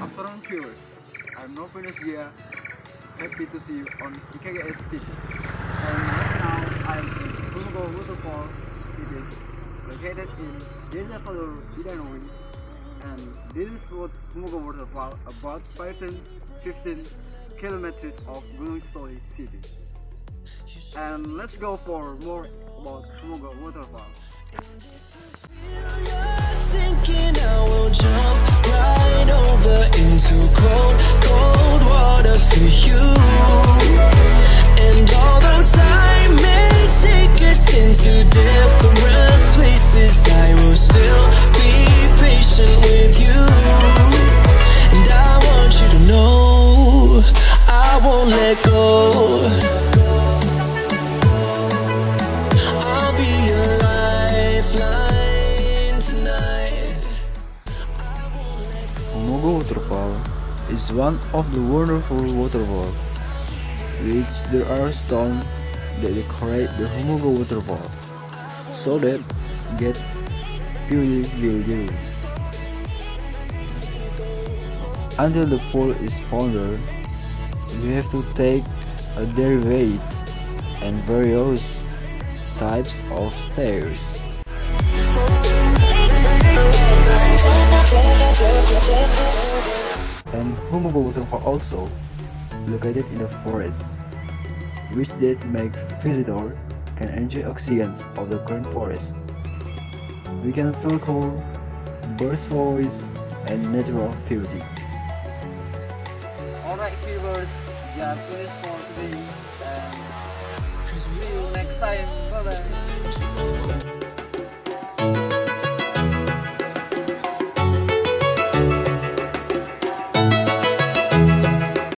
afternoon viewers, I'm Nopianus here. Happy to see you on IKGS TV. And right now I'm in Humogo Waterfall. It is located in Gunungsitoli Idanoi, and this is what Humogo Waterfall, about 15 kilometers of Gunungsitoli city. And let's go for more about Humogo Waterfall. Sinking, I will jump right over into cold water for you. And although time may take us into different places, I will still be patient with you. And I want you to know I won't let go. I'll be your lifeline. Humogo Waterfall is one of the wonderful waterfalls, which there are stones that decorate the Humogo Waterfall, so that get beautiful. Until the pool is pondered, you have to take a derivate and various types of stairs. And Humogo Waterfall also located in a forest, which that make visitor can enjoy oxygen of the current forest. We can feel cool, birds' voice, and natural beauty. Alright viewers, just finish for today and see you next time. Bye bye.